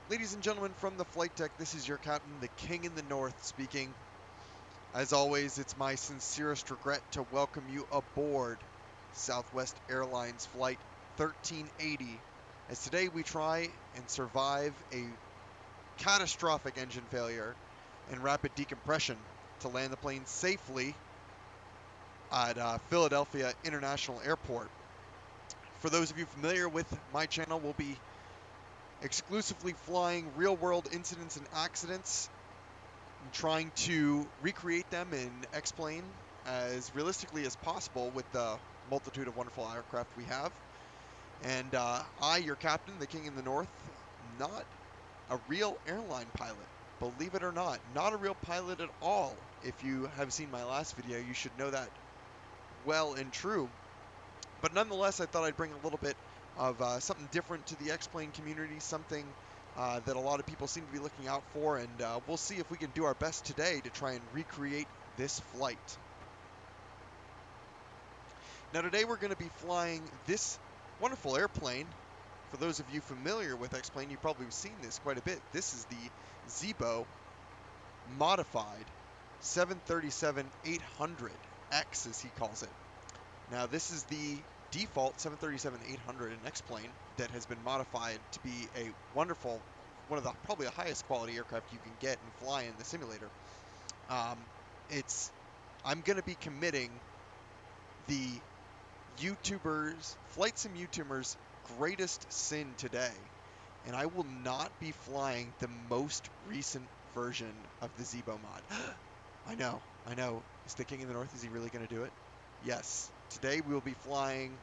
Ladies and gentlemen from the flight deck, this is your captain, the King in the North, speaking. As always, it's my sincerest regret to welcome you aboard Southwest Airlines Flight 1380, as today we try and survive a catastrophic engine failure and rapid decompression to land the plane safely at Philadelphia International Airport. For those of you familiar with my channel, we'll be exclusively flying real-world incidents and accidents, and trying to recreate them in X-Plane as realistically as possible with the multitude of wonderful aircraft we have. And I, your captain, the King in the North, not a real airline pilot. Believe it or not a real pilot at all. If you have seen my last video, you should know that well and true. But nonetheless, I thought I'd bring a little bit of something different to the X-Plane community, something that a lot of people seem to be looking out for, and we'll see if we can do our best today to try and recreate this flight. Now today we're going to be flying this wonderful airplane. For those of you familiar with X-Plane, you've probably seen this quite a bit. This is the Zibo modified 737-800X, as he calls it. Now this is the default 737-800 in X-Plane that has been modified to be a wonderful, one of the probably the highest quality aircraft you can get and fly in the simulator. I'm going to be committing the flight sim YouTubers' greatest sin today, and I will not be flying the most recent version of the Zibo mod. I know. Is the King in the North, is he really going to do it? Yes. Today we will be flying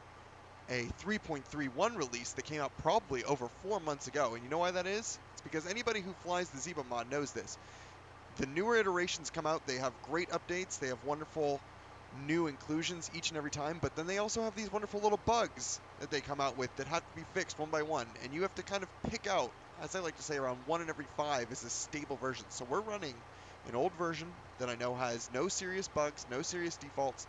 a 3.31 release that came out probably over 4 months ago. And you know why that is? It's because anybody who flies the Zibo mod knows this. The newer iterations come out, they have great updates, they have wonderful new inclusions each and every time, but then they also have these wonderful little bugs that they come out with that have to be fixed one by one. And you have to kind of pick out, as I like to say, around 1 in every 5 is a stable version. So we're running an old version that I know has no serious bugs, no serious defects,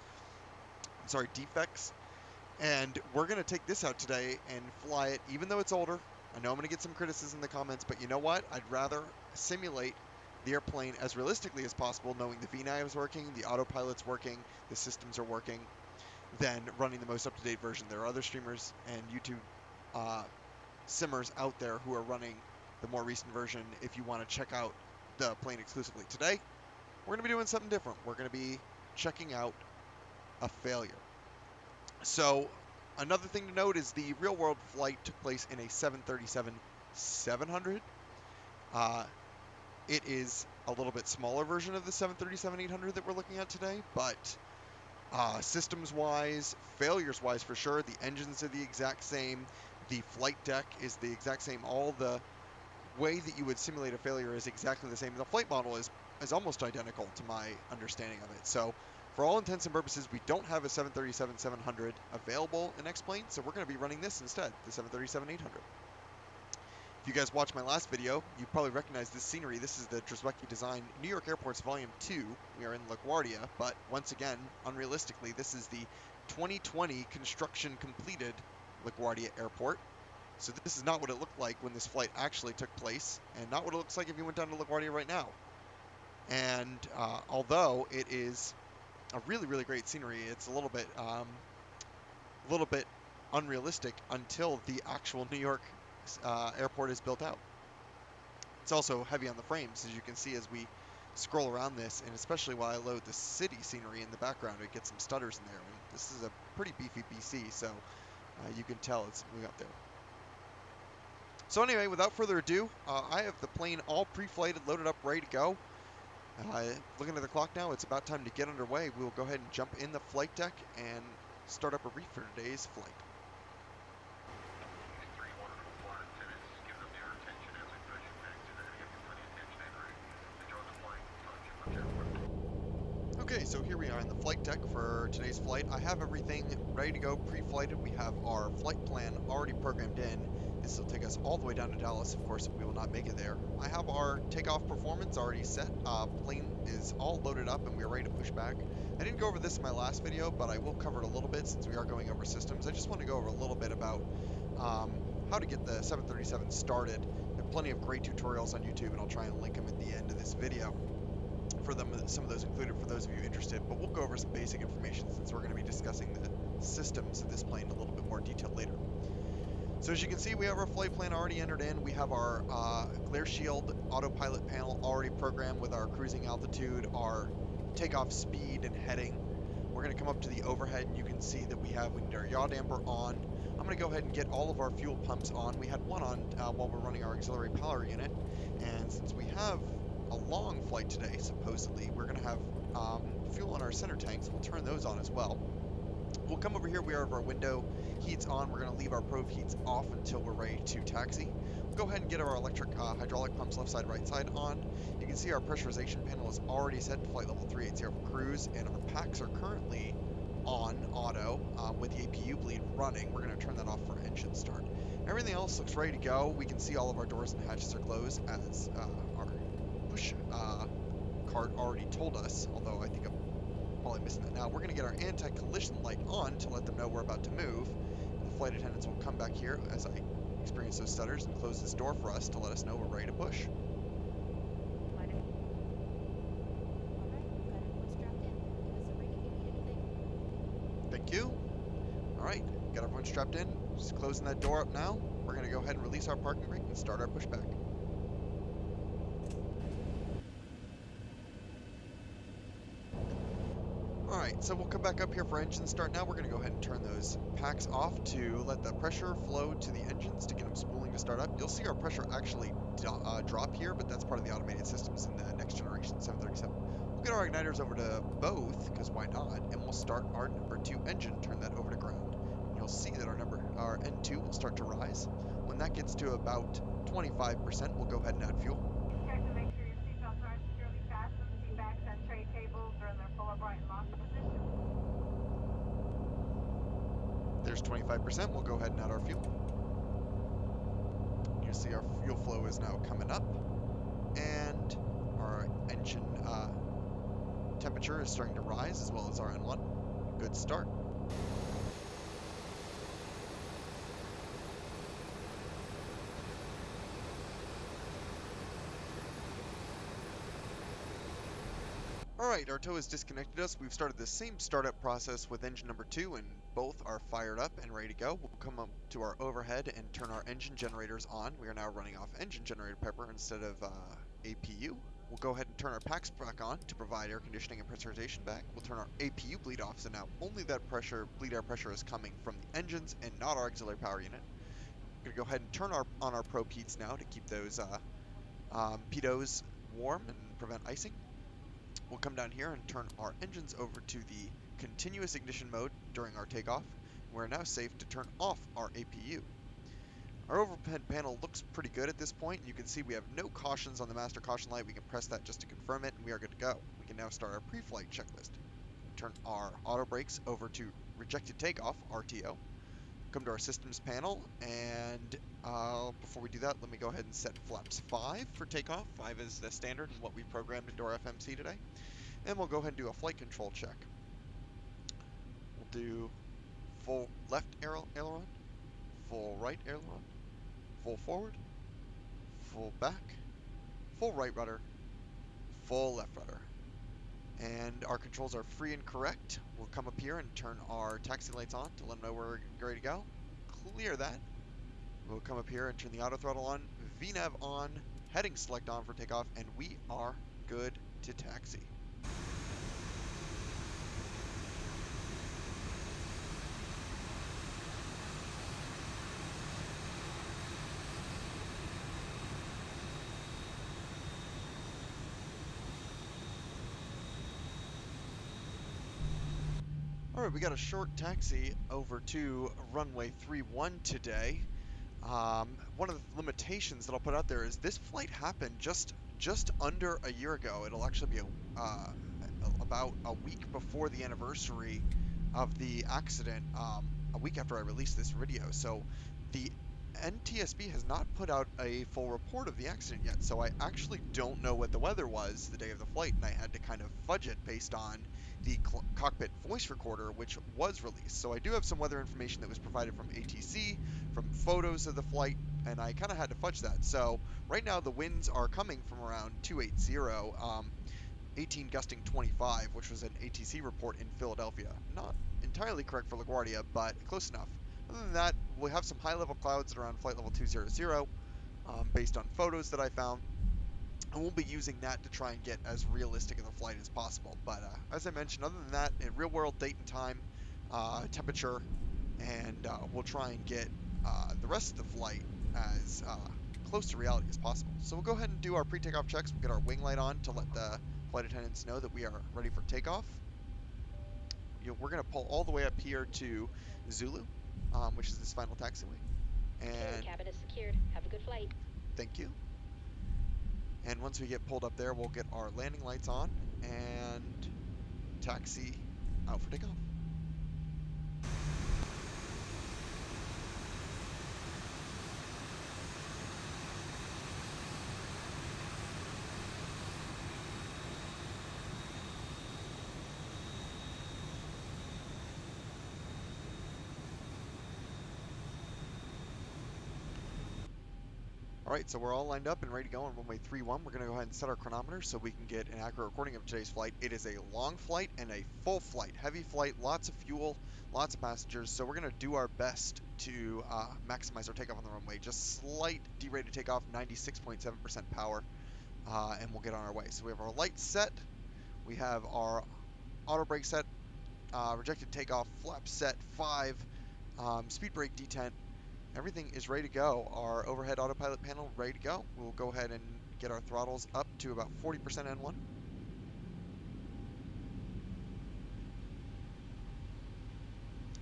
and we're going to take this out today and fly it, even though it's older. I know I'm going to get some criticism in the comments, but you know what? I'd rather simulate the airplane as realistically as possible, knowing the VNAV is working, the autopilot's working, the systems are working, than running the most up-to-date version. There are other streamers and YouTube simmers out there who are running the more recent version if you want to check out the plane exclusively. Today, we're going to be doing something different. We're going to be checking out a failure. So another thing to note is the real-world flight took place in a 737-700. It is a little bit smaller version of the 737-800 that we're looking at today, but systems-wise, failures-wise for sure, the engines are the exact same, the flight deck is the exact same, all the way that you would simulate a failure is exactly the same. The flight model is almost identical to my understanding of it. So for all intents and purposes, we don't have a 737-700 available in X-Plane, so we're going to be running this instead, the 737-800. If you guys watched my last video, you probably recognize this scenery. This is the Drzewiecki design New York Airports Volume 2. We are in LaGuardia, but once again, unrealistically, this is the 2020 construction completed LaGuardia Airport. So this is not what it looked like when this flight actually took place, and not what it looks like if you went down to LaGuardia right now. And although it is a really, really great scenery, it's a little bit unrealistic until the actual New York airport is built out. It's also heavy on the frames, as you can see as we scroll around this, and especially while I load the city scenery in the background, it gets some stutters in there. And this is a pretty beefy BC, so you can tell it's moving up there. So anyway, without further ado, I have the plane all pre-flighted, loaded up, ready to go. Looking at the clock now, it's about time to get underway. We will go ahead and jump in the flight deck and start up a brief for today's flight. Okay, so here we are in the flight deck for today's flight. I have everything ready to go, pre-flighted. We have our flight plan already programmed in. This will take us all the way down to Dallas. Of course, we will not make it there. I have our takeoff performance already set. Plane is all loaded up and we're ready to push back. I didn't go over this in my last video, but I will cover it a little bit since we are going over systems. I just want to go over a little bit about how to get the 737 started. The plenty of great tutorials on YouTube, and I'll try and link them at the end of this video for them, some of those included for those of you interested. But we'll go over some basic information since we're going to be discussing the systems of this plane in a little bit more detail later. So as you can see, we have our flight plan already entered in. We have our glare shield autopilot panel already programmed with our cruising altitude, our takeoff speed and heading. We're going to come up to the overhead, and you can see that we need our yaw damper on. I'm going to go ahead and get all of our fuel pumps on. We had one on while we're running our auxiliary power unit, and since we have a long flight today, supposedly, we're going to have fuel in our center tanks. We'll turn those on as well. We'll come over here. We have our window heats on. We're going to leave our probe heats off until we're ready to taxi. We'll go ahead and get our electric hydraulic pumps left side, right side on. You can see our pressurization panel is already set to flight level 380 for cruise, and our packs are currently on auto with the APU bleed running. We're going to turn that off for engine start. Everything else looks ready to go. We can see all of our doors and hatches are closed, as our push card already told us, although I think I'm probably missing that now. We're going to get our anti-collision light on to let them know we're about to move. And the flight attendants will come back here as I experience those stutters and close this door for us to let us know we're ready to push. Thank you. Alright, got everyone strapped in. Just closing that door up now. We're going to go ahead and release our parking brake and start our pushback. Alright, so we'll come back up here for engine start now. We're going to go ahead and turn those packs off to let the pressure flow to the engines to get them spooling to start up. You'll see our pressure actually drop here, but that's part of the automated systems in the next generation 737. We'll get our igniters over to both, because why not, and we'll start our number 2 engine, turn that over to ground. And you'll see that our N2 will start to rise. When that gets to about 25%, we'll go ahead and add fuel. Check to make sure your seatbelts are securely fastened, seat backs and tray tables are in their full upright and locked position. There's 25%. We'll go ahead and add our fuel. You see our fuel flow is now coming up, and our engine temperature is starting to rise, as well as our N1. Good start. Alright, our tow has disconnected us. We've started the same startup process with engine number 2, and both are fired up and ready to go. We'll come up to our overhead and turn our engine generators on. We are now running off engine generator pepper instead of APU. We'll go ahead and turn our packs back on to provide air conditioning and pressurization back. We'll turn our APU bleed off, so now only that bleed air pressure is coming from the engines and not our auxiliary power unit. We're going to go ahead and turn on our probe heats now to keep those pitos warm and prevent icing. We'll come down here and turn our engines over to the continuous ignition mode during our takeoff. We're now safe to turn off our APU. Our overhead panel looks pretty good at this point. You can see we have no cautions on the master caution light. We can press that just to confirm it, and we are good to go. We can now start our pre-flight checklist. Turn our auto brakes over to rejected takeoff, RTO. Come to our systems panel, and before we do that, let me go ahead and set flaps 5 for takeoff. 5 is the standard and what we programmed into our FMC today. And we'll go ahead and do a flight control check. We'll do full left aileron, full right aileron, full forward, full back, full right rudder, full left rudder. And our controls are free and correct. We'll come up here and turn our taxi lights on to let them know we're ready to go. Clear that. We'll come up here and turn the auto throttle on, VNAV on, heading select on for takeoff, and we are good to taxi. Alright, we got a short taxi over to runway 31 today. One of the limitations that I'll put out there is this flight happened just under a year ago. It'll actually be about a week before the anniversary of the accident, a week after I released this video. So the NTSB has not put out a full report of the accident yet, so I actually don't know what the weather was the day of the flight, and I had to kind of fudge it based on the cockpit voice recorder, which was released. So I do have some weather information that was provided from ATC, from photos of the flight, and I kind of had to fudge that. So right now the winds are coming from around 280, 18 gusting 25, which was an ATC report in Philadelphia. Not entirely correct for LaGuardia, but close enough. Other than that, we have some high-level clouds at around flight level 200, based on photos that I found. And we'll be using that to try and get as realistic of a flight as possible. But as I mentioned, other than that, in real-world date and time, temperature, and we'll try and get the rest of the flight as close to reality as possible. So we'll go ahead and do our pre-takeoff checks. We'll get our wing light on to let the flight attendants know that we are ready for takeoff. We're going to pull all the way up here to Zulu, which is this final taxiway. And okay, cabin is secured. Have a good flight. Thank you. And once we get pulled up there, we'll get our landing lights on and taxi out for takeoff. Alright, so we're all lined up and ready to go on runway 31. We're going to go ahead and set our chronometer so we can get an accurate recording of today's flight. It is a long flight and a full flight, heavy flight, lots of fuel, lots of passengers. So we're going to do our best to maximize our takeoff on the runway. Just slight derated takeoff, 96.7% power, and we'll get on our way. So we have our lights set, we have our auto brake set, rejected takeoff, flap set 5, speed brake detent. Everything is ready to go. Our overhead autopilot panel ready to go. We'll go ahead and get our throttles up to about 40% N1.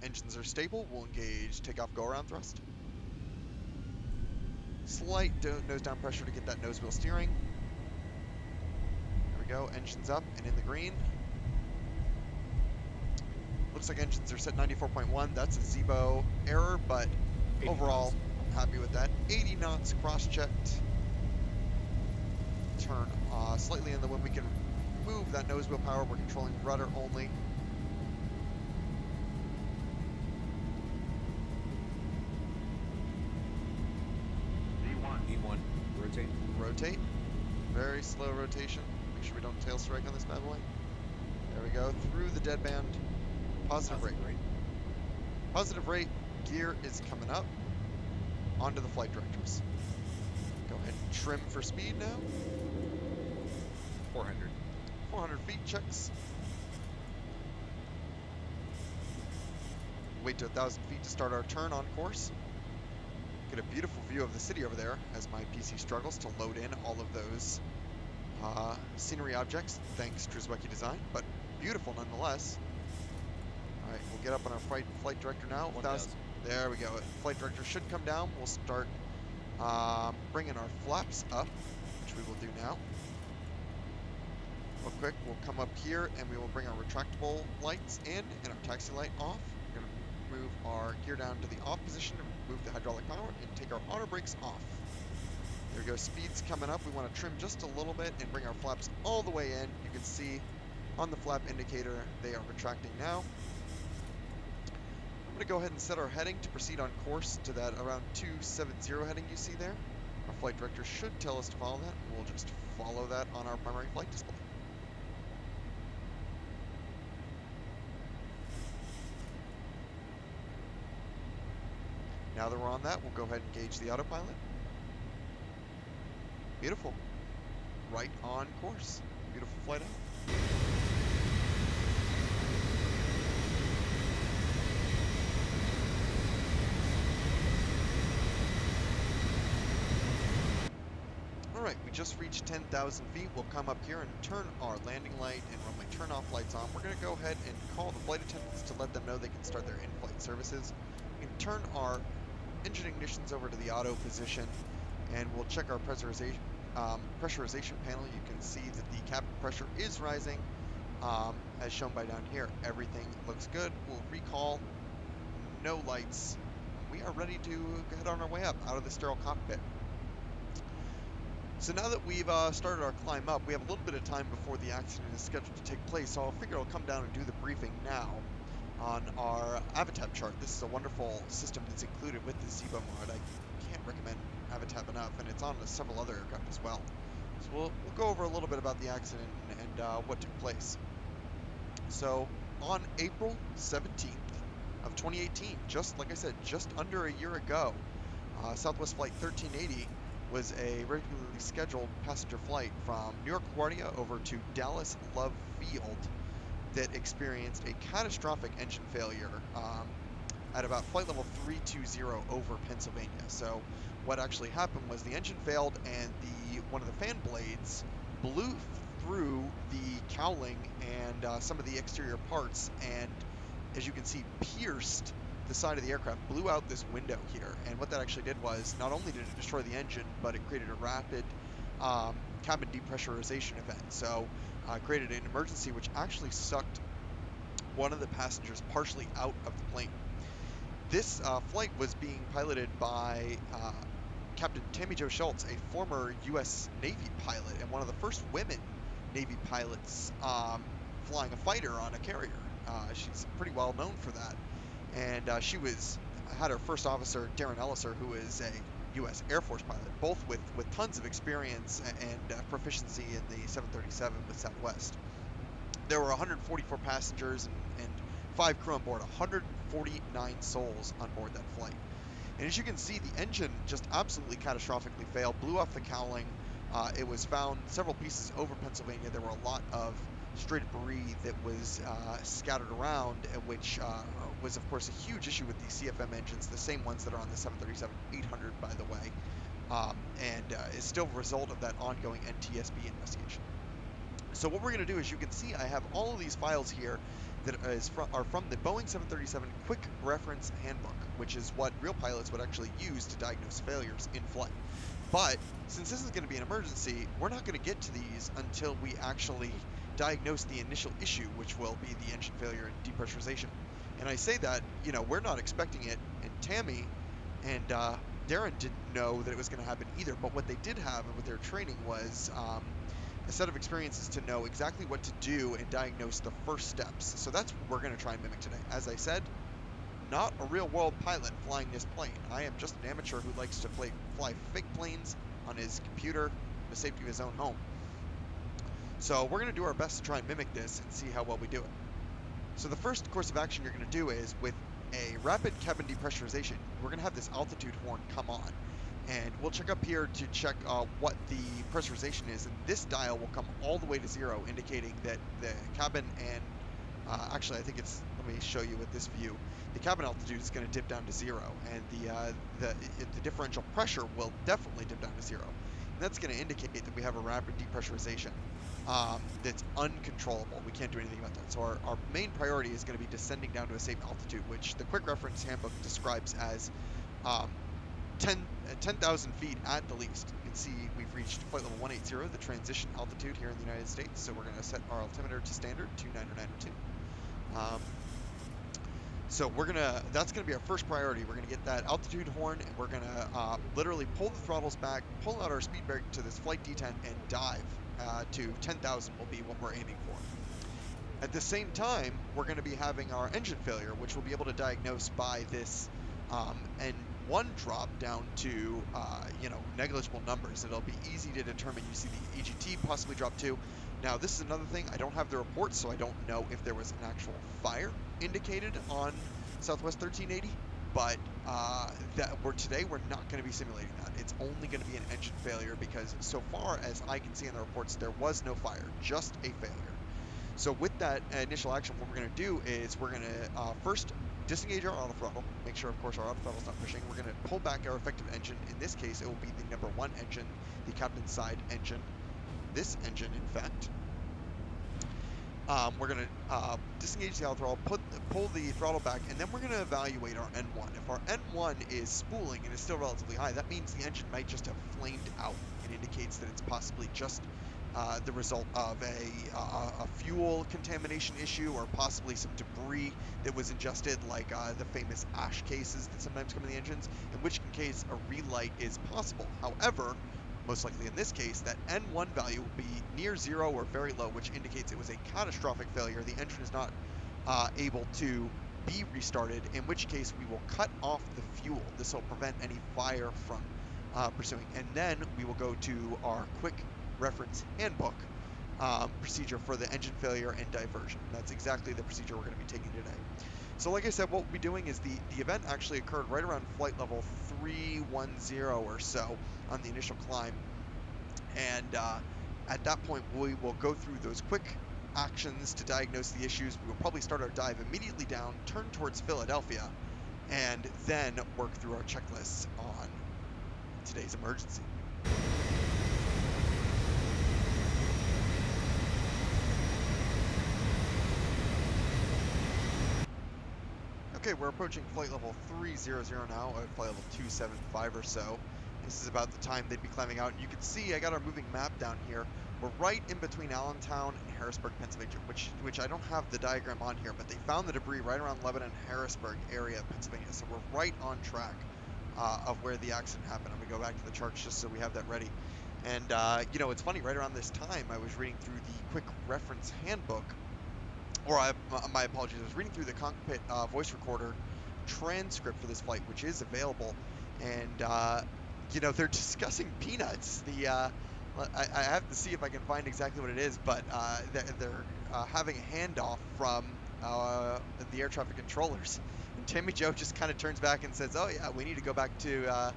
Engines are stable. We'll engage takeoff go-around thrust. Slight nose down pressure to get that nose wheel steering. There we go. Engines up and in the green. Looks like engines are set 94.1. That's a Zibo error, but overall, I'm happy with that. 80 knots cross-checked. Turn slightly in the wind. We can move that nose wheel power. We're controlling rudder only. E1. Rotate. Rotate. Very slow rotation. Make sure we don't tail strike on this bad boy. There we go. Through the deadband. Positive rate. Positive rate. Gear is coming up. Onto the flight directors. Go ahead and trim for speed now. 400. 400 feet checks. Wait to 1,000 feet to start our turn on course. Get a beautiful view of the city over there as my PC struggles to load in all of those scenery objects, thanks Drzewiecki design, but beautiful nonetheless. Alright, we'll get up on our flight director now. 1,000. There we go. Flight director should come down. We'll start bringing our flaps up, which we will do now. Real quick, we'll come up here and we will bring our retractable lights in and our taxi light off. We're going to move our gear down to the off position and move the hydraulic power and take our auto brakes off. There we go. Speed's coming up. We want to trim just a little bit and bring our flaps all the way in. You can see on the flap indicator they are retracting now. I'm going to go ahead and set our heading to proceed on course to that around 270 heading you see there. Our flight director should tell us to follow that. We'll just follow that on our primary flight display. Now that we're on that, we'll go ahead and gauge the autopilot. Beautiful. Right on course. Beautiful flight out. Alright, we just reached 10,000 feet. We'll come up here and turn our landing light and runway turn-off lights on. We're going to go ahead and call the flight attendants to let them know they can start their in-flight services. We can turn our engine ignitions over to the auto position, and we'll check our pressurization panel. You can see that the cabin pressure is rising, as shown by down here. Everything looks good. We'll recall no lights. we are ready to head on our way up out of the sterile cockpit. So now that we've started our climb up, we have a little bit of time before the accident is scheduled to take place, so I figure I'll come down and do the briefing now on our Avatab chart. This is a wonderful system that's included with the Zibo mod. I can't recommend Avatab enough, and it's on several other aircraft as well. So we'll go over a little bit about the accident and what took place. So on April 17th of 2018, just like I said, just under a year ago, Southwest Flight 1380 was a regularly scheduled passenger flight from New York LaGuardia over to Dallas Love Field that experienced a catastrophic engine failure at about flight level 320 over Pennsylvania. So what actually happened was the engine failed and one of the fan blades blew through the cowling and some of the exterior parts, and as you can see, pierced the side of the aircraft, blew out this window here. And what that actually did was, not only did it destroy the engine, but it created a rapid cabin depressurization event. So created an emergency which actually sucked one of the passengers partially out of the plane. This flight was being piloted by Captain Tammy Jo Schultz, a former U.S. Navy pilot and one of the first women Navy pilots flying a fighter on a carrier. She's pretty well known for that. And she had her first officer, Darren Elliser, who is a U.S. Air Force pilot, both with tons of experience and proficiency in the 737 with Southwest. There were 144 passengers and 5 crew on board, 149 souls on board that flight. And as you can see, the engine just absolutely catastrophically failed, blew off the cowling. It was found several pieces over Pennsylvania. There were a lot of stray debris that was scattered around, which was, of course, a huge issue with the CFM engines, the same ones that are on the 737-800, by the way, and is still a result of that ongoing NTSB investigation. So what we're going to do is, you can see I have all of these files here that are from the Boeing 737 Quick Reference Handbook, which is what real pilots would actually use to diagnose failures in flight. But since this is going to be an emergency, we're not going to get to these until we actually diagnose the initial issue, which will be the engine failure and depressurization. And I say that, we're not expecting it, and Tammy and Darren didn't know that it was going to happen either. But what they did have with their training was a set of experiences to know exactly what to do and diagnose the first steps. So that's what we're going to try and mimic today. As I said, not a real-world pilot flying this plane. I am just an amateur who likes to fly fake planes on his computer in the safety of his own home. So we're going to do our best to try and mimic this and see how well we do it. So the first course of action you're going to do is, with a rapid cabin depressurization, we're going to have this altitude horn come on. And we'll check up here to check what the pressurization is, and this dial will come all the way to 0, indicating that the cabin and actually, I think it's, let me show you with this view, the cabin altitude is going to dip down to 0, and the differential pressure will definitely dip down to 0. And that's going to indicate that we have a rapid depressurization that's uncontrollable. We can't do anything about that. So our main priority is going to be descending down to a safe altitude, which the Quick Reference Handbook describes as 10,000 feet at the least. You can see we've reached flight level 180, the transition altitude here in the United States. So we're going to set our altimeter to standard, 29902. So that's going to be our first priority. We're going to get that altitude horn, and we're going to literally pull the throttles back, pull out our speed brake to this flight detent, and dive to 10,000 will be what we're aiming for. At the same time, we're going to be having our engine failure, which we'll be able to diagnose by this N1 drop down to negligible numbers. It'll be easy to determine. You see the EGT possibly drop too. Now, this is another thing. I don't have the reports, so I don't know if there was an actual fire indicated on Southwest 1380. But today we're not going to be simulating that. It's only going to be an engine failure, because so far as I can see in the reports, there was no fire, just a failure. So with that initial action, what we're going to do is we're going to first disengage our auto throttle, make sure, of course, our auto throttle's not pushing. We're going to pull back our effective engine. In this case, it will be the number 1 engine, the captain's side engine. This engine, in fact. We're going to disengage the auto throttle, pull the throttle back, and then we're going to evaluate our N1. If our N1 is spooling and is still relatively high, that means the engine might just have flamed out. It indicates that it's possibly just the result of a fuel contamination issue or possibly some debris that was ingested, like the famous ash cases that sometimes come in the engines, in which case a relight is possible. However, most likely in this case, that N1 value will be near zero or very low, which indicates it was a catastrophic failure. The engine is not able to be restarted, in which case we will cut off the fuel. This will prevent any fire from pursuing. And then we will go to our quick reference handbook procedure for the engine failure and diversion. That's exactly the procedure we're going to be taking today. So like I said, what we'll be doing is the event actually occurred right around flight level 310 or so on the initial climb. And at that point, we will go through those quick actions to diagnose the issues. We will probably start our dive immediately down, turn towards Philadelphia, and then work through our checklists on today's emergency. Okay, we're approaching flight level 300 now, flight level 275 or so. This is about the time they'd be climbing out. And you can see I got our moving map down here. We're right in between Allentown and Harrisburg, Pennsylvania, which I don't have the diagram on here, but they found the debris right around Lebanon, Harrisburg area of Pennsylvania. So we're right on track of where the accident happened. I'm going to go back to the charts just so we have that ready. And, you know, it's funny, right around this time, I was reading through the quick reference handbook, or my apologies, I was reading through the cockpit voice recorder transcript for this flight, which is available. And, you know, they're discussing peanuts. I have to see if I can find exactly what it is, but they're having a handoff from the air traffic controllers. And Tammy Joe just kind of turns back and says, "Oh yeah, we need to go back to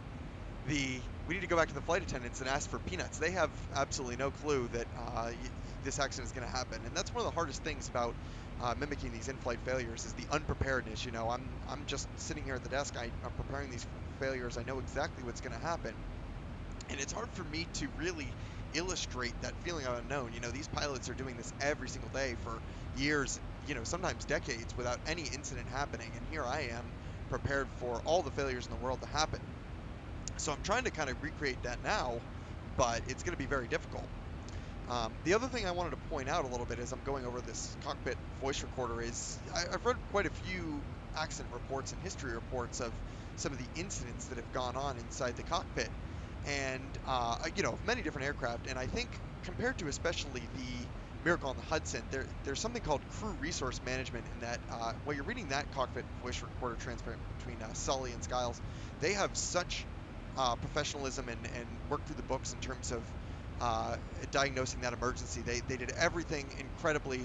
the flight attendants and ask for peanuts." They have absolutely no clue that this accident is going to happen, and that's one of the hardest things about mimicking these in-flight failures is the unpreparedness. You know, I'm just sitting here at the desk. I'm preparing these failures. I know exactly what's going to happen, and it's hard for me to really illustrate that feeling of unknown. You know, these pilots are doing this every single day for years, you know, sometimes decades without any incident happening, and here I am prepared for all the failures in the world to happen. So I'm trying to kind of recreate that now, but it's going to be very difficult. The other thing I wanted to point out a little bit as I'm going over this cockpit voice recorder is I've read quite a few accident reports and history reports of some of the incidents that have gone on inside the cockpit, and you know, of many different aircraft. And I think compared to especially the Miracle on the Hudson, there's something called crew resource management in that while you're reading that cockpit voice recorder transcript between Sully and Skiles, they have such professionalism and work through the books in terms of diagnosing that emergency. They did everything incredibly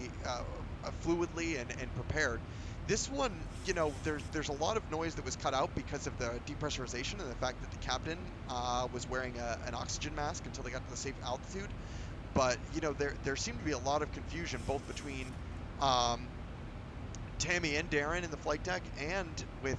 fluidly and prepared. This one, you know, there's a lot of noise that was cut out because of the depressurization and the fact that the captain was wearing an oxygen mask until they got to the safe altitude. But, you know, there seemed to be a lot of confusion both between Tammy and Darren in the flight deck and with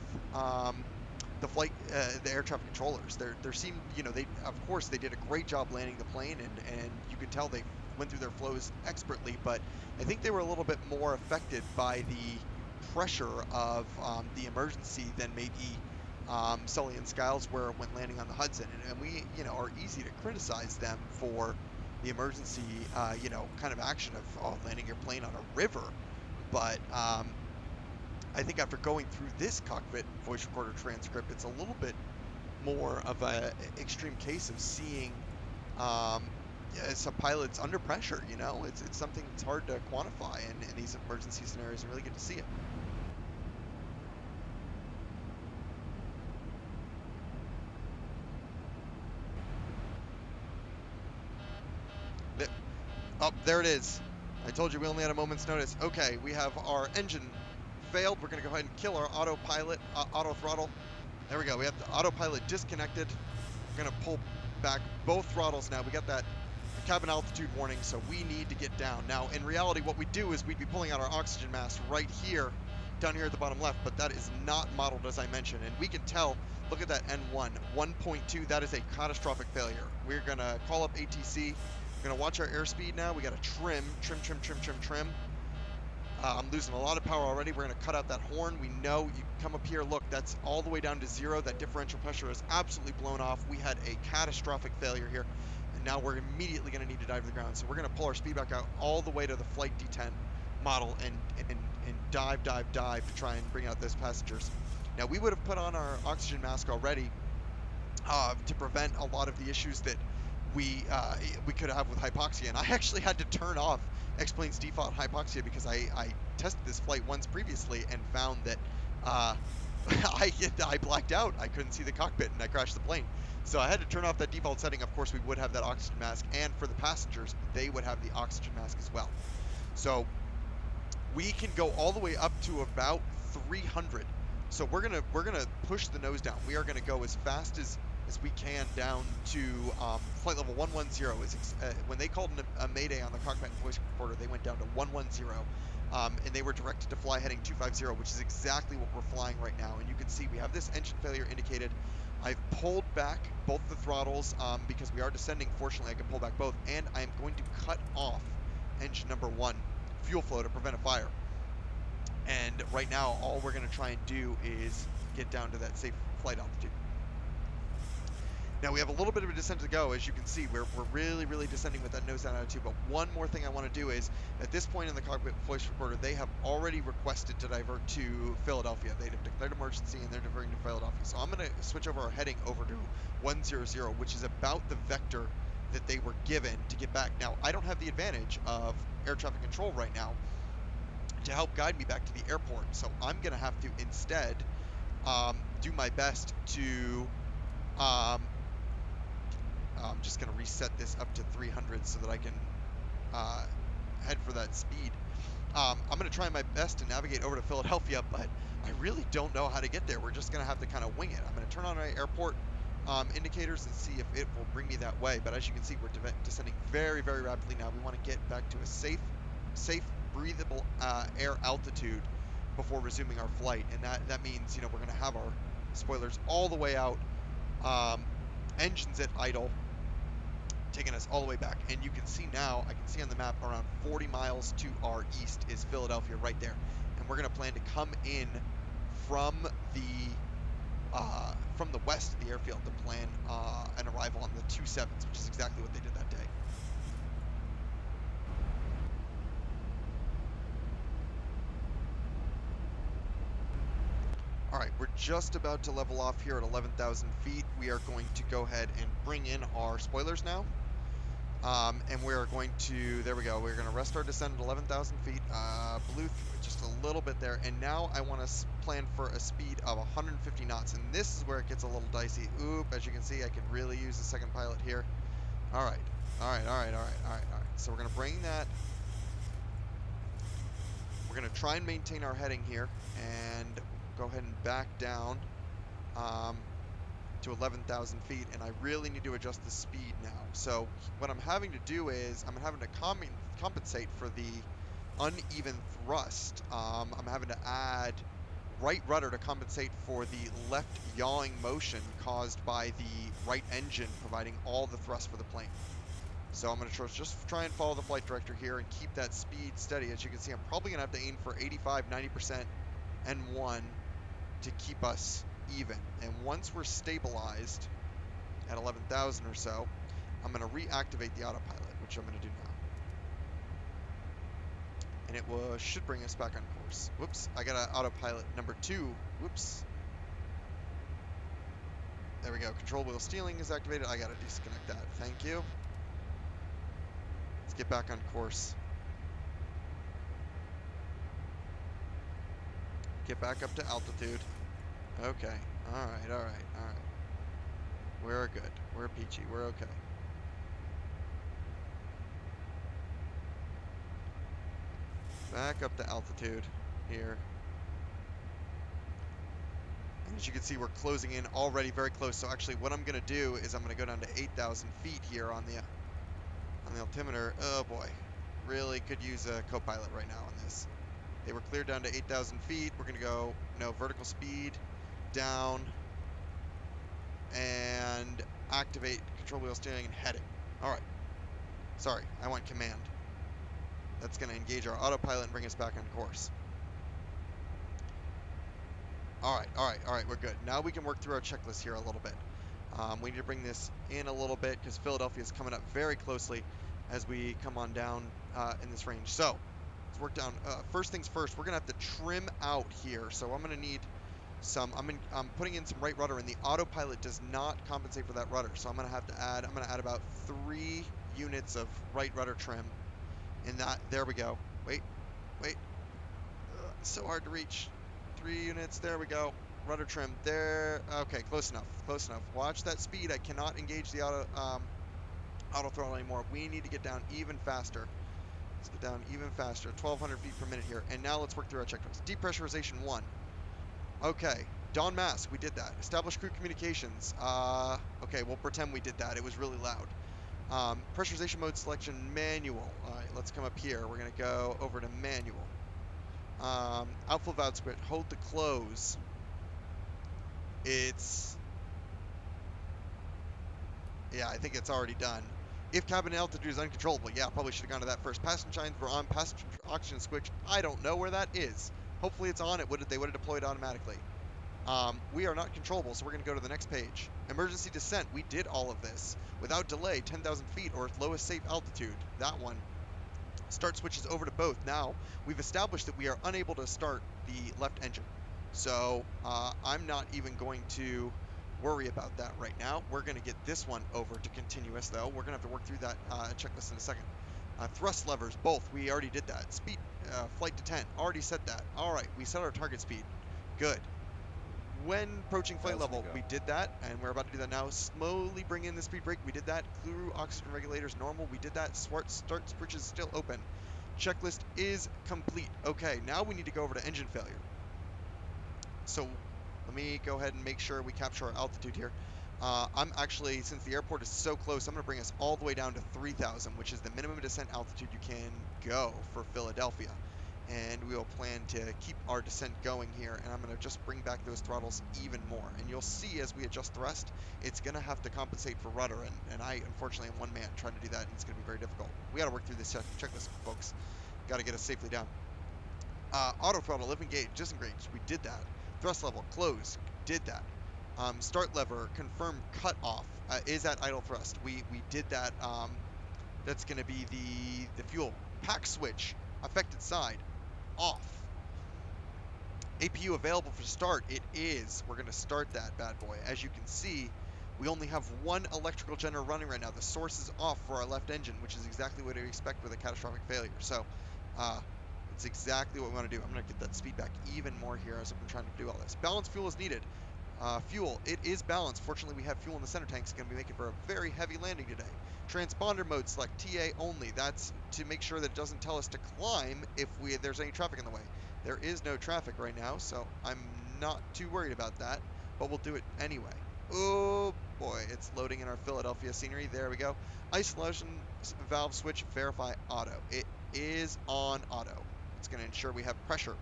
the air traffic controllers. There seemed, you know, of course they did a great job landing the plane, and you could tell they went through their flows expertly, but I think they were a little bit more affected by the pressure of the emergency than maybe Sully and Skiles were when landing on the Hudson. And we, you know, are easy to criticize them for the emergency, you know, kind of action of landing your plane on a river, but I think after going through this cockpit voice recorder transcript, it's a little bit more of a extreme case of seeing some pilots under pressure. You know, it's something that's hard to quantify in these emergency scenarios, and really get to see it. Oh, there it is. I told you we only had a moment's notice. Okay, we have our engine failed. We're going to go ahead and kill our autopilot, auto throttle. There we go. We have the autopilot disconnected. We're going to pull back both throttles now. We got that cabin altitude warning, so we need to get down. Now, in reality, what we do is we'd be pulling out our oxygen mask right here, down here at the bottom left, but that is not modeled as I mentioned. And we can tell, look at that N1, 1.2, that is a catastrophic failure. We're going to call up ATC. We're going to watch our airspeed now. We got to trim. I'm losing a lot of power already. We're going to cut out that horn. We know, you come up here, look, that's all the way down to zero. That differential pressure is absolutely blown off. We had a catastrophic failure here. now we're immediately going to need to dive to the ground. So we're going to pull our speed back out all the way to the Flight D10 model and dive to try and bring out those passengers. Now we would have put on our oxygen mask already to prevent a lot of the issues that we could have with hypoxia. And I actually had to turn off X-Plane's default hypoxia because I tested this flight once previously and found that I blacked out. I couldn't see the cockpit and I crashed the plane. So I had to turn off that default setting. Of course, we would have that oxygen mask, and for the passengers, they would have the oxygen mask as well. So we can go all the way up to about 300. So we're gonna push the nose down. We are gonna go as fast as we can down to flight level 110. When they called a mayday on the cockpit and voice recorder, they went down to 110. And they were directed to fly heading 250, which is exactly what we're flying right now. And you can see we have this engine failure indicated. I've pulled back both the throttles because we are descending. Fortunately, I can pull back both, and I'm going to cut off engine number 1 fuel flow to prevent a fire. And right now, all we're going to try and do is get down to that safe flight altitude. Now we have a little bit of a descent to go. As you can see, we're really descending with that nose down attitude. But one more thing I want to do is, at this point in the cockpit voice recorder, they have already requested to divert to Philadelphia. They have declared emergency and they're diverting to Philadelphia. So I'm going to switch over our heading over to 100, which is about the vector that they were given to get back. Now, I don't have the advantage of air traffic control right now to help guide me back to the airport. So I'm going to have to instead do my best to... I'm just going to reset this up to 300 so that I can head for that speed. I'm going to try my best to navigate over to Philadelphia, but I really don't know how to get there. We're just going to have to kind of wing it. I'm going to turn on my airport indicators and see if it will bring me that way. But as you can see, we're descending very rapidly now. We want to get back to a safe, breathable air altitude before resuming our flight. And that means, we're going to have our spoilers all the way out, engines at idle, taking us all the way back. And you can see now, I can see on the map, around 40 miles to our east is Philadelphia right there. And we're going to plan to come in from the west of the airfield to plan an arrival on the 27s, which is exactly what they did that day. All right, we're just about to level off here at 11,000 feet. We are going to go ahead and bring in our spoilers now. And we're going to, there we go, we're going to rest our descent at 11,000 feet, blew just a little bit there, and now I want to plan for a speed of 150 knots, and this is where it gets a little dicey. Oop, as you can see, I could really use a second pilot here. All right, so we're going to bring that, we're going to try and maintain our heading here, and go ahead and back down to 11,000 feet, and I really need to adjust the speed now. So what I'm having to do is I'm having to compensate for the uneven thrust. I'm having to add right rudder to compensate for the left yawing motion caused by the right engine providing all the thrust for the plane. So I'm going to just try and follow the flight director here and keep that speed steady. As you can see, I'm probably going to have to aim for 85-90% N1 to keep us even. And once we're stabilized at 11,000 or so, I'm going to reactivate the autopilot, which I'm going to do now. And it should bring us back on course. Whoops, I got an autopilot number 2. Whoops. There we go. Control wheel steering is activated. I got to disconnect that. Thank you. Let's get back on course. Get back up to altitude. Okay. All right. We're good. We're peachy. We're okay. Back up to altitude here. And as you can see, we're closing in already very close. So actually what I'm going to do is I'm going to go down to 8,000 feet here on the altimeter. Oh boy. Really could use a co-pilot right now on this. They were cleared down to 8,000 feet. We're going to go, vertical speed, down, and activate control wheel steering and heading. All right. Sorry, I want command. That's going to engage our autopilot and bring us back on course. All right, we're good. Now we can work through our checklist here a little bit. We need to bring this in a little bit because Philadelphia is coming up very closely as we come on down in this range. So let's work down. First things first, we're going to have to trim out here. So I'm going to need some, I'm putting in some right rudder, and the autopilot does not compensate for that rudder. So I'm going to have to add, I'm going to add about 3 units of right rudder trim in that. There we go. Wait. So hard to reach. 3 units. There we go. Rudder trim there. Okay, close enough. Watch that speed. I cannot engage the auto throttle anymore. We need to get down even faster. Let's get down even faster. 1,200 feet per minute here. And now let's work through our checklist. Depressurization 1. Okay. Dawn mask. We did that. Establish crew communications. Okay, we'll pretend we did that. It was really loud. Pressurization mode selection manual. All right, let's come up here. We're going to go over to manual. Outflow valve switch. Hold to close. Yeah, I think it's already done. If cabin altitude is uncontrollable, yeah, probably should have gone to that first. Passenger signs were on. Passenger oxygen switch. I don't know where that is. Hopefully it's on. They would have deployed automatically. We are not controllable, so we're going to go to the next page. Emergency descent. We did all of this without delay. 10,000 feet or lowest safe altitude. That one. Start switches over to both. Now, we've established that we are unable to start the left engine. So, I'm not even going to worry about that right now. We're going to get this one over to continuous, though. We're going to have to work through that checklist in a second. Thrust levers, both. We already did that. Speed, flight to 10. Already set that. All right, we set our target speed. Good. When approaching flight level, we did that, and we're about to do that now. Slowly bring in the speed brake. We did that. Crew oxygen regulators normal. We did that. Start switches still open. Checklist is complete. Okay, now we need to go over to engine failure. So let me go ahead and make sure we capture our altitude here. I'm actually, since the airport is so close, I'm going to bring us all the way down to 3,000, which is the minimum descent altitude you can go for Philadelphia. And we will plan to keep our descent going here, and I'm going to just bring back those throttles even more. And you'll see as we adjust thrust, it's going to have to compensate for rudder, and I, unfortunately, am one man trying to do that, and it's going to be very difficult. We got to work through this checklist, folks. Got to get us safely down. Auto throttle, lift engage, disengage, we did that. Thrust level, close, did that. Start lever, confirm cutoff, is at idle thrust. We did that. That's going to be the fuel. Pack switch, affected side, off. APU available for start. It is. We're going to start that bad boy. As you can see, we only have one electrical generator running right now. The source is off for our left engine, which is exactly what we expect with a catastrophic failure. So, it's exactly what we want to do. I'm going to get that speed back even more here as I'm trying to do all this. Balanced fuel is needed. Fuel, it is balanced. Fortunately, we have fuel in the center tank. It's going to be making for a very heavy landing today. Transponder mode, select TA only. That's to make sure that it doesn't tell us to climb if there's any traffic in the way. There is no traffic right now, so I'm not too worried about that, but we'll do it anyway. Oh boy, it's loading in our Philadelphia scenery. There we go. Isolation valve switch, verify auto. It is on auto. It's going to ensure we have pressure.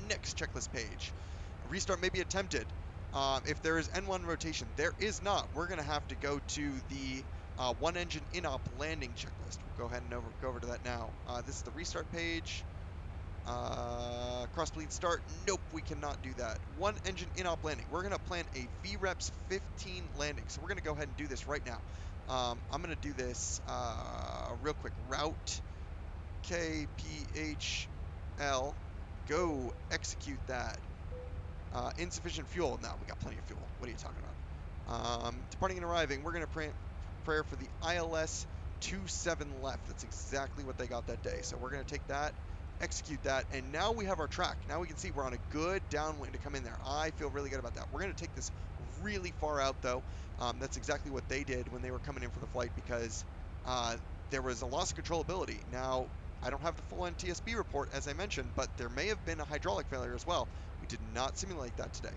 Next checklist page. Restart may be attempted. If there is N1 rotation, there is not. We're going to have to go to the one engine in-op landing checklist. We'll go ahead and go over to that now. This is the restart page. Cross-bleed start. Nope, we cannot do that. One engine in-op landing. We're going to plan a VREPS 15 landing. So we're going to go ahead and do this right now. I'm going to do this real quick. Route KPHL. Go execute that. Insufficient fuel. No, we got plenty of fuel. What are you talking about? Departing and arriving. We're going to prayer for the ILS 27 left. That's exactly what they got that day. So we're going to take that, execute that, and now we have our track. Now we can see we're on a good downwind to come in there. I feel really good about that. We're going to take this really far out, though. That's exactly what they did when they were coming in for the flight because there was a loss of controllability. Now, I don't have the full NTSB report, as I mentioned, but there may have been a hydraulic failure as well. We did not simulate that today.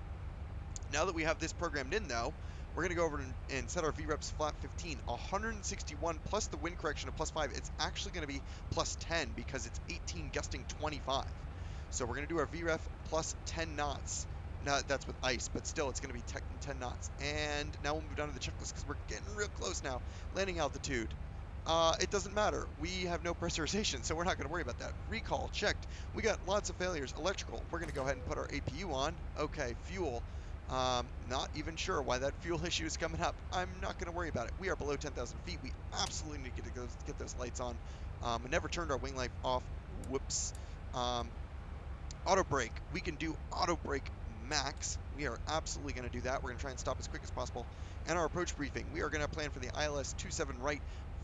Now that we have this programmed in, though, we're going to go over and set our VREPs flat 15. 161 plus the wind correction of plus 5. It's actually going to be plus 10 because it's 18 gusting 25. So we're going to do our VREF plus 10 knots. Now, that's with ice, but still, it's going to be 10 knots. And now we'll move down to the checklist because we're getting real close now. Landing altitude. It doesn't matter. We have no pressurization, so we're not going to worry about that. Recall, checked. We got lots of failures. Electrical, we're going to go ahead and put our APU on. Okay, fuel. Not even sure why that fuel issue is coming up. I'm not going to worry about it. We are below 10,000 feet. We absolutely need to get those lights on. I never turned our wing light off. Whoops. Auto brake. We can do auto brake max. We are absolutely going to do that. We're going to try and stop as quick as possible. And our approach briefing. We are going to plan for the ILS 27 right,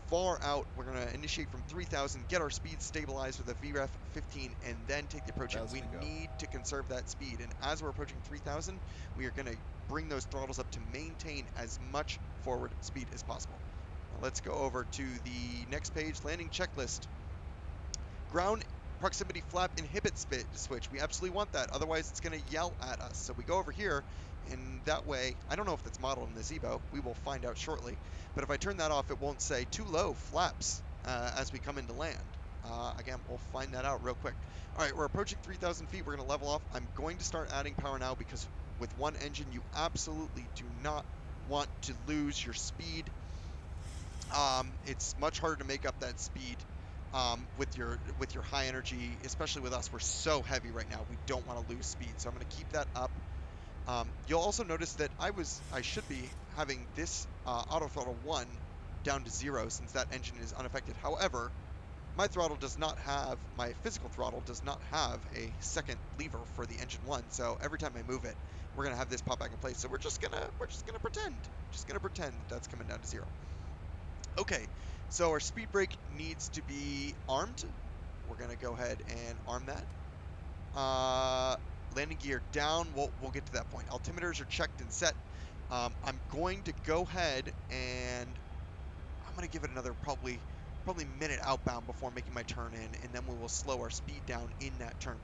far out. We're going to initiate from 3,000, get our speed stabilized with a VREF 15, and then take the approach in. We need to conserve that speed. And as we're approaching 3,000, we are going to bring those throttles up to maintain as much forward speed as possible. Now let's go over to the next page, landing checklist. Ground proximity flap inhibit switch. We absolutely want that. Otherwise, it's going to yell at us. So we go over here, and that way, I don't know if that's modeled in the Zibo. We will find out shortly. But if I turn that off, it won't say too low flaps as we come into land. Again, we'll find that out real quick. All right, we're approaching 3,000 feet. We're going to level off. I'm going to start adding power now because with one engine, you absolutely do not want to lose your speed. It's much harder to make up that speed with your high energy, especially with us. We're so heavy right now. We don't want to lose speed, so I'm going to keep that up. You'll also notice that I should be having this auto throttle 1 down to 0 since that engine is unaffected. However, my physical throttle does not have a second lever for the engine 1. So every time I move it, we're going to have this pop back in place. So we're just gonna pretend that that's coming down to 0. Okay, so our speed brake needs to be armed. We're going to go ahead and arm that. Landing gear down, we'll get to that point. Altimeters are checked and set. I'm going to go ahead and I'm going to give it another probably minute outbound before making my turn in, and then we will slow our speed down in that turn.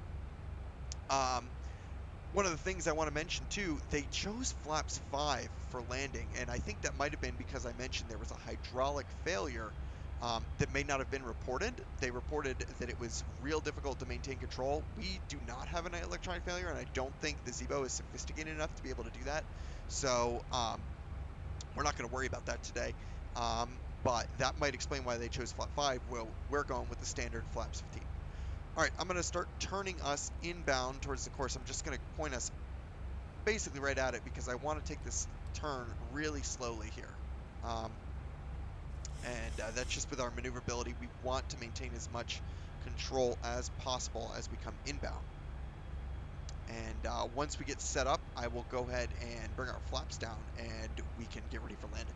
One of the things I want to mention too, they chose flaps 5 for landing, and I think that might have been because I mentioned there was a hydraulic failure that may not have been reported. They reported that it was real difficult to maintain control. We do not have an electronic failure, and I don't think the Zibo is sophisticated enough to be able to do that. So we're not going to worry about that today. But that might explain why they chose flap 5. Well, we're going with the standard flaps 15. All right, I'm going to start turning us inbound towards the course. I'm just going to point us basically right at it because I want to take this turn really slowly here. And that's just with our maneuverability. We want to maintain as much control as possible as we come inbound. And once we get set up, I will go ahead and bring our flaps down and we can get ready for landing.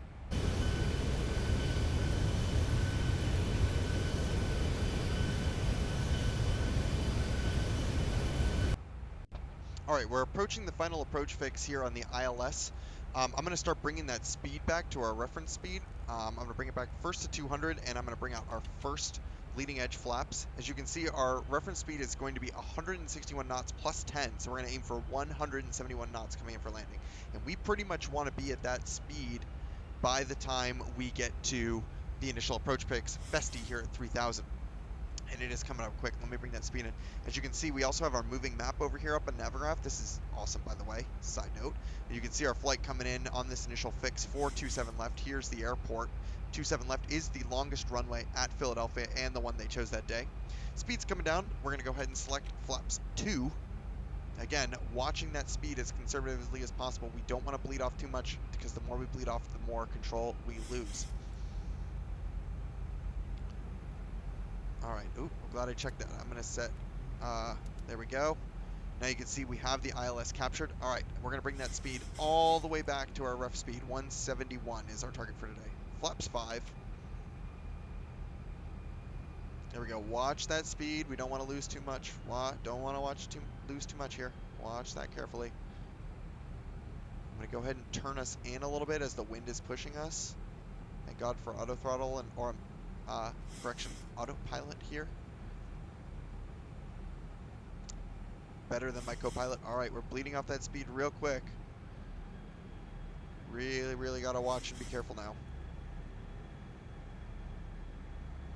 All right, we're approaching the final approach fix here on the ILS. I'm going to start bringing that speed back to our reference speed. I'm going to bring it back first to 200, and I'm going to bring out our first leading edge flaps. As you can see, our reference speed is going to be 161 knots plus 10, so we're going to aim for 171 knots coming in for landing. And we pretty much want to be at that speed by the time we get to the initial approach fix, Bestie, here at 3,000. And it is coming up quick. Let me bring that speed in. As you can see, we also have our moving map over here up on Navigraph. This is awesome, by the way. Side note. And you can see our flight coming in on this initial fix for 27 left. Here's the airport. 27 left is the longest runway at Philadelphia and the one they chose that day. Speed's coming down. We're going to go ahead and select flaps 2. Again, watching that speed as conservatively as possible. We don't want to bleed off too much because the more we bleed off, the more control we lose. All right, ooh, I'm glad I checked that. I'm going to set, there we go. Now you can see we have the ILS captured. All right, we're going to bring that speed all the way back to our ref speed. 171 is our target for today. Flaps 5. There we go. Watch that speed. We don't want to lose too much. Don't want to lose too much here. Watch that carefully. I'm going to go ahead and turn us in a little bit as the wind is pushing us. Thank God for auto throttle or autopilot here. Better than my co-pilot. All right, we're bleeding off that speed real quick. Really got to watch and be careful now.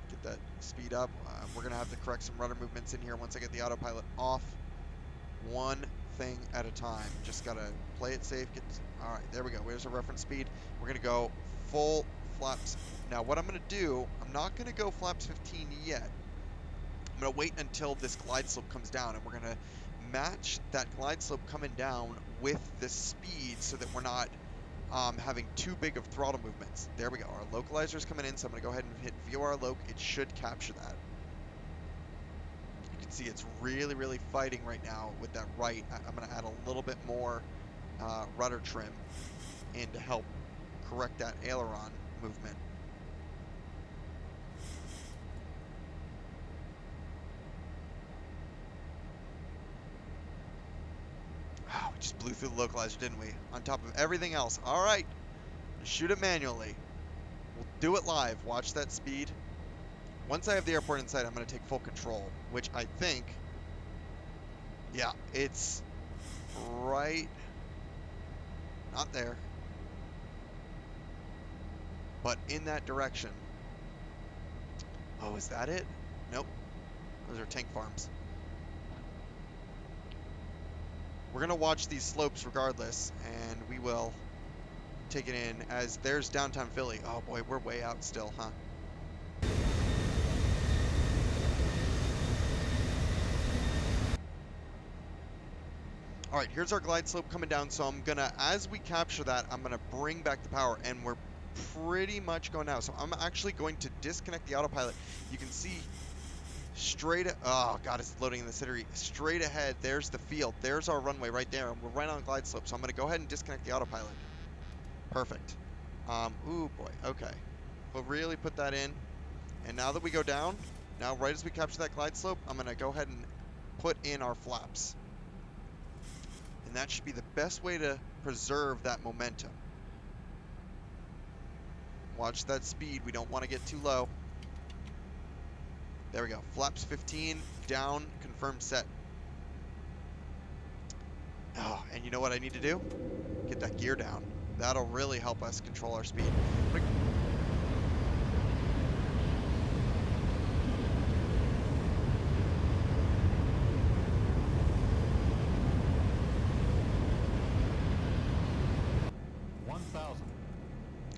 Get that speed up. We're going to have to correct some rudder movements in here once I get the autopilot off. One thing at a time. Just got to play it safe. All right, there we go. Where's our reference speed? We're going to go full flaps. Now, what I'm going to do, I'm not going to go flaps 15 yet. I'm going to wait until this glide slope comes down, and we're going to match that glide slope coming down with the speed so that we're not having too big of throttle movements. There we go. Our localizer's coming in, so I'm going to go ahead and hit VOR loc. It should capture that. You can see it's really, really fighting right now with that right. I'm going to add a little bit more rudder trim in to help correct that aileron movement. Oh, we just blew through the localizer, didn't we? On top of everything else. All right. Shoot it manually. We'll do it live. Watch that speed. Once I have the airport in sight, I'm going to take full control, which I think, yeah, it's right, not there, but in that direction. Oh, is that it? Nope. Those are tank farms. We're going to watch these slopes regardless, and we will take it in as there's downtown Philly. Oh boy, we're way out still, huh? All right, here's our glide slope coming down. So I'm gonna, as we capture that, I'm gonna bring back the power, and we're pretty much going now. So I'm actually going to disconnect the autopilot. You can see straight, oh God, it's loading in the city. Straight ahead, there's the field. There's our runway right there, and we're right on the glide slope. So I'm gonna go ahead and disconnect the autopilot. Perfect. Ooh boy, okay. We'll really put that in. And now that we go down, now right as we capture that glide slope, I'm gonna go ahead and put in our flaps. And that should be the best way to preserve that momentum. Watch that speed. We don't want to get too low. There we go. Flaps 15, down, confirm set. Oh, and you know what I need to do? Get that gear down. That'll really help us control our speed.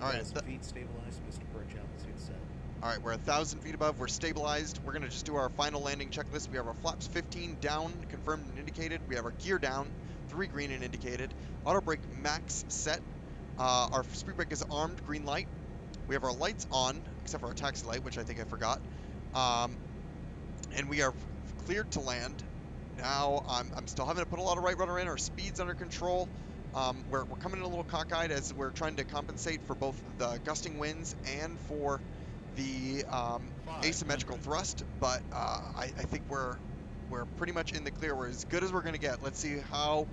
All right, feet stabilized, Mr. Burch, altitude set. All right, we're 1,000 feet above. We're stabilized. We're going to just do our final landing checklist. We have our flaps 15 down, confirmed and indicated. We have our gear down, 3 green and indicated. Auto brake max set. Our speed brake is armed, green light. We have our lights on, except for our taxi light, which I think I forgot. And we are cleared to land. Now, I'm still having to put a lot of right rudder in. Our speed's under control. We're coming in a little cockeyed as we're trying to compensate for both the gusting winds and for the asymmetrical thrust, but I think we're pretty much in the clear. We're as good as we're going to get. Let's see how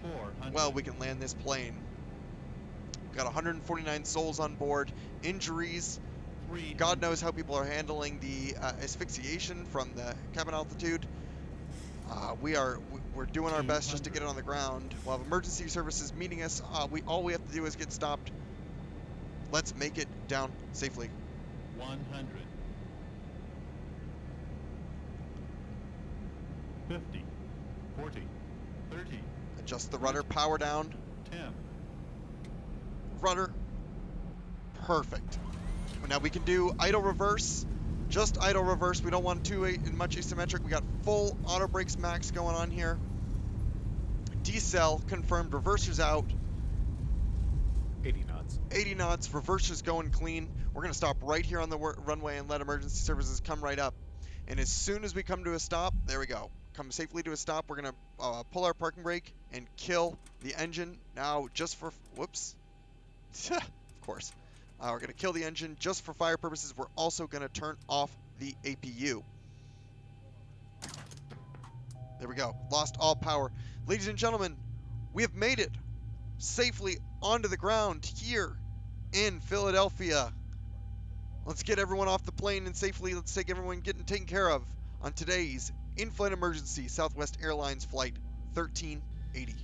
well we can land this plane. We've got 149 souls on board. Injuries. God knows how people are handling the asphyxiation from the cabin altitude. We're doing our best just to get it on the ground. We'll have emergency services meeting us. All we have to do is get stopped. Let's make it down safely. 100. 50. 40. 30. Adjust the rudder, power down. 10. Rudder. Perfect. Now we can do idle reverse. Just idle reverse. We don't want too much asymmetric. We got full auto brakes max going on here. Decel confirmed. Reversers out. 80 knots. 80 knots. Reversers going clean. We're going to stop right here on the runway and let emergency services come right up. And as soon as we come to a stop, there we go. Come safely to a stop. We're going to pull our parking brake and kill the engine. Now, just for... Whoops. Of course. We're going to kill the engine just for fire purposes. We're also going to turn off the APU. There we go. Lost all power. Ladies and gentlemen, we have made it safely onto the ground here in Philadelphia. Let's get everyone off the plane and safely let's take everyone getting taken care of on today's in-flight emergency Southwest Airlines Flight 1380.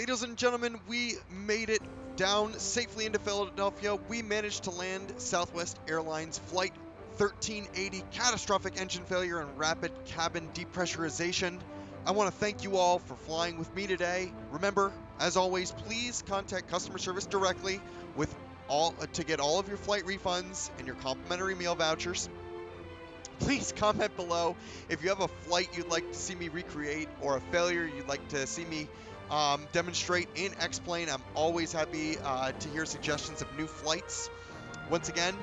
Ladies and gentlemen, we made it down safely into Philadelphia. We managed to land Southwest Airlines Flight 1380, catastrophic engine failure and rapid cabin depressurization. I want to thank you all for flying with me today. Remember, as always, please contact customer service directly with to get all of your flight refunds and your complimentary meal vouchers. Please comment below if you have a flight you'd like to see me recreate or a failure you'd like to see me demonstrate in X-Plane. I'm always happy to hear suggestions of new flights. Once again,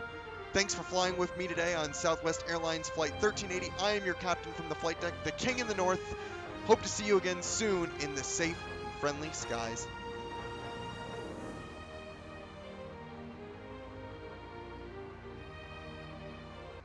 thanks for flying with me today on Southwest Airlines Flight 1380. I am your captain from the flight deck, the King in the North. Hope to see you again soon in the safe and friendly skies